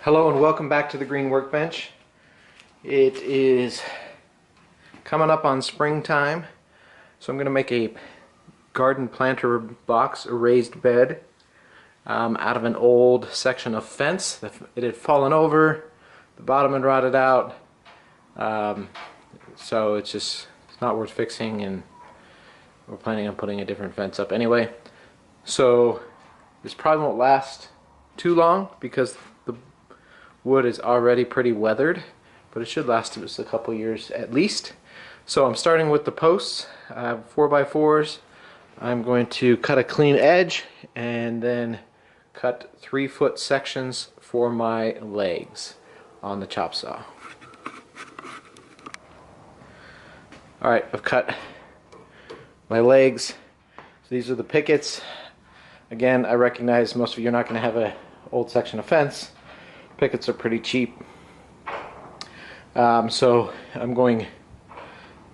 Hello and welcome back to the Green Workbench. It is coming up on springtime, so I'm going to make a garden planter box, a raised bed, out of an old section of fence. It had fallen over, the bottom had rotted out, so it's not worth fixing, and we're planning on putting a different fence up anyway. So this probably won't last too long because the wood is already pretty weathered, but it should last us a couple years at least. So I'm starting with the posts. I have 4x4s. I'm going to cut a clean edge and then cut 3-foot sections for my legs on the chop saw. Alright, I've cut my legs. So these are the pickets. Again, I recognize most of you are not going to have an old section of fence. Pickets are pretty cheap. So I'm going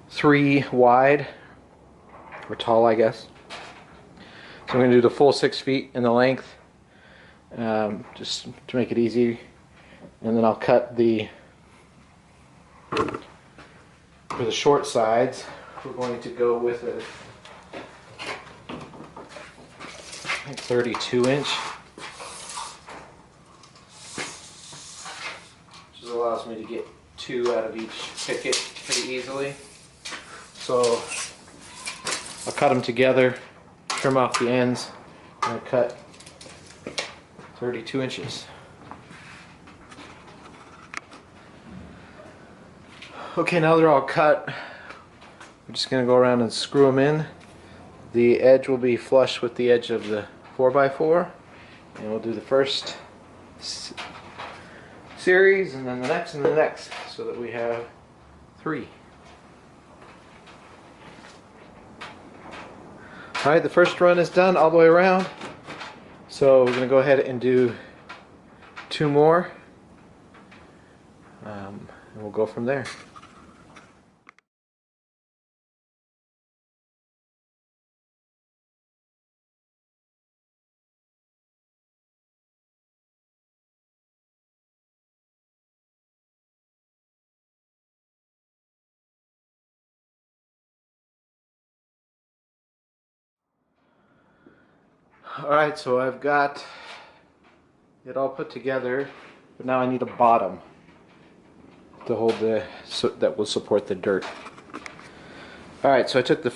3 wide, or tall I guess. So I'm going to do the full 6 feet in the length, just to make it easy. And then I'll cut for the short sides, we're going to go with a 32 inch, which allows me to get 2 out of each picket pretty easily. So I'll cut them together, trim off the ends, and I cut 32 inches. Okay, now they're all cut, I'm just going to go around and screw them in. The edge will be flush with the edge of the 4x4, and we'll do the first series and then the next and the next, so that we have 3. Alright, the first run is done all the way around, so we're going to go ahead and do 2 more, and we'll go from there. Alright, so I've got it all put together, but now I need a bottom to hold that will support the dirt. Alright, so I took the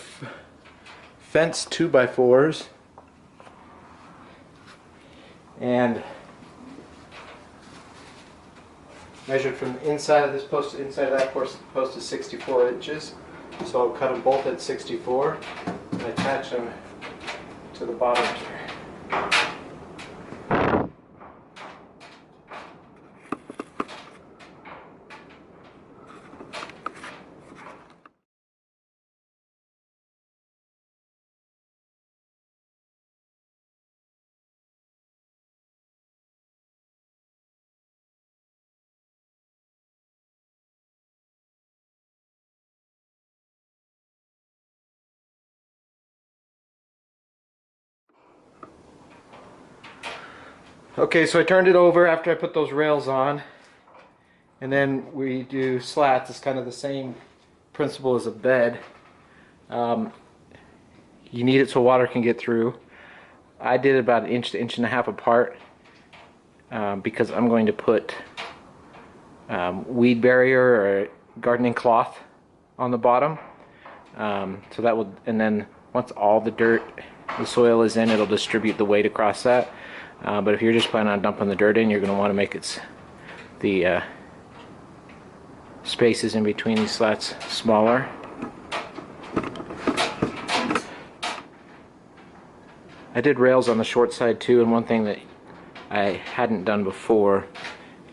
fence 2x4s and measured from the inside of this post to inside of that post is 64 inches. So I'll cut them both at 64 and attach them to the bottom here. Okay, so I turned it over after I put those rails on, and then we do slats. It's kind of the same principle as a bed. You need it so water can get through. I did about 1 to 1.5 inches apart because I'm going to put weed barrier or gardening cloth on the bottom. So that will, and then once all the soil is in, it'll distribute the weight across that. But if you're just planning on dumping the dirt in, you're going to want to make the spaces in between these slats smaller. I did rails on the short side too, and one thing that I hadn't done before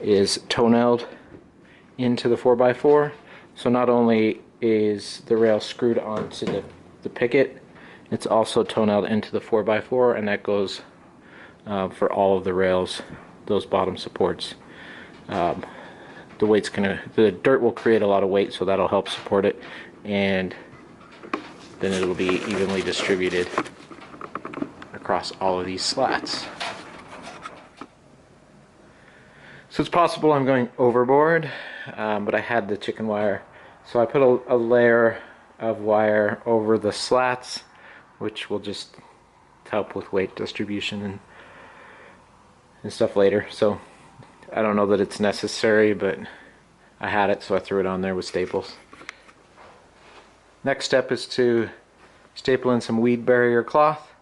is toe-nailed into the 4x4. So not only is the rail screwed onto the picket, it's also toe-nailed into the 4x4, and that goes for all of the rails, those bottom supports. The dirt will create a lot of weight, so that'll help support it, and then it'll be evenly distributed across all of these slats. So it's possible I'm going overboard, but I had the chicken wire. So I put a layer of wire over the slats, which will just help with weight distribution and stuff later. So I don't know that it's necessary, but I had it, so I threw it on there with staples. Next step is to staple in some weed barrier cloth.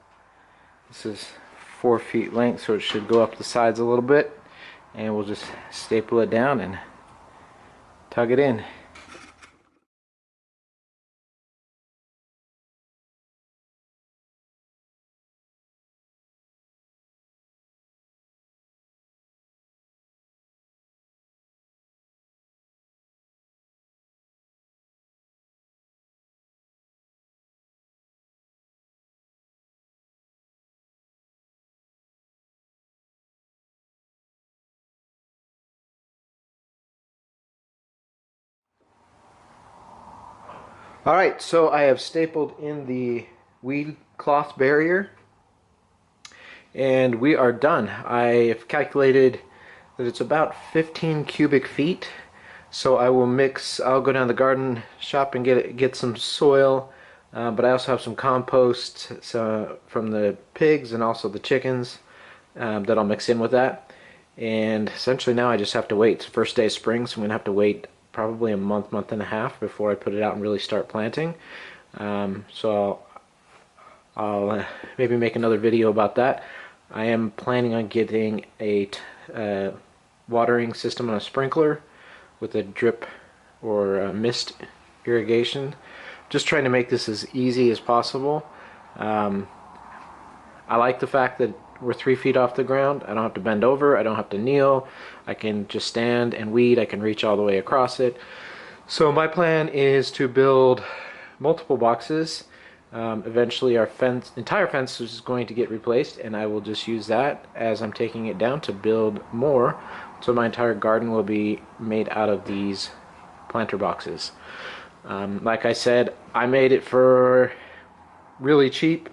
This is 4 feet length, so it should go up the sides a little bit, and we'll just staple it down and tug it in. Alright, so I have stapled in the weed cloth barrier, and we are done. I have calculated that it's about 15 cubic feet, so I'll go down to the garden shop and get some soil, but I also have some compost from the pigs and also the chickens that I'll mix in with that. And essentially now I just have to wait. It's the first day of spring, so I'm going to have to wait probably a month and a half before I put it out and really start planting. So I'll maybe make another video about that. I am planning on getting a watering system on a sprinkler with a drip or a mist irrigation. Just trying to make this as easy as possible. I like the fact that we're 3 feet off the ground. I don't have to bend over, I don't have to kneel. I can just stand and weed. I can reach all the way across it. So my plan is to build multiple boxes. Eventually our entire fence is going to get replaced, and I will just use that as I'm taking it down to build more. So my entire garden will be made out of these planter boxes. Like I said, I made it for really cheap.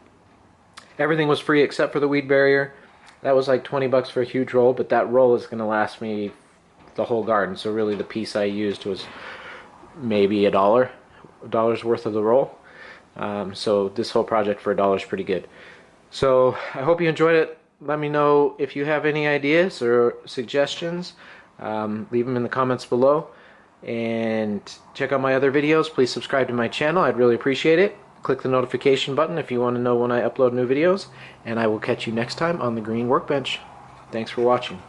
Everything was free except for the weed barrier. That was like 20 bucks for a huge roll, but that roll is going to last me the whole garden. So really the piece I used was maybe $1's worth of the roll. So this whole project for $1 is pretty good. So I hope you enjoyed it. Let me know if you have any ideas or suggestions. Leave them in the comments below. And check out my other videos. Please subscribe to my channel. I'd really appreciate it. Click the notification button if you want to know when I upload new videos. And I will catch you next time on the Green Workbench. Thanks for watching.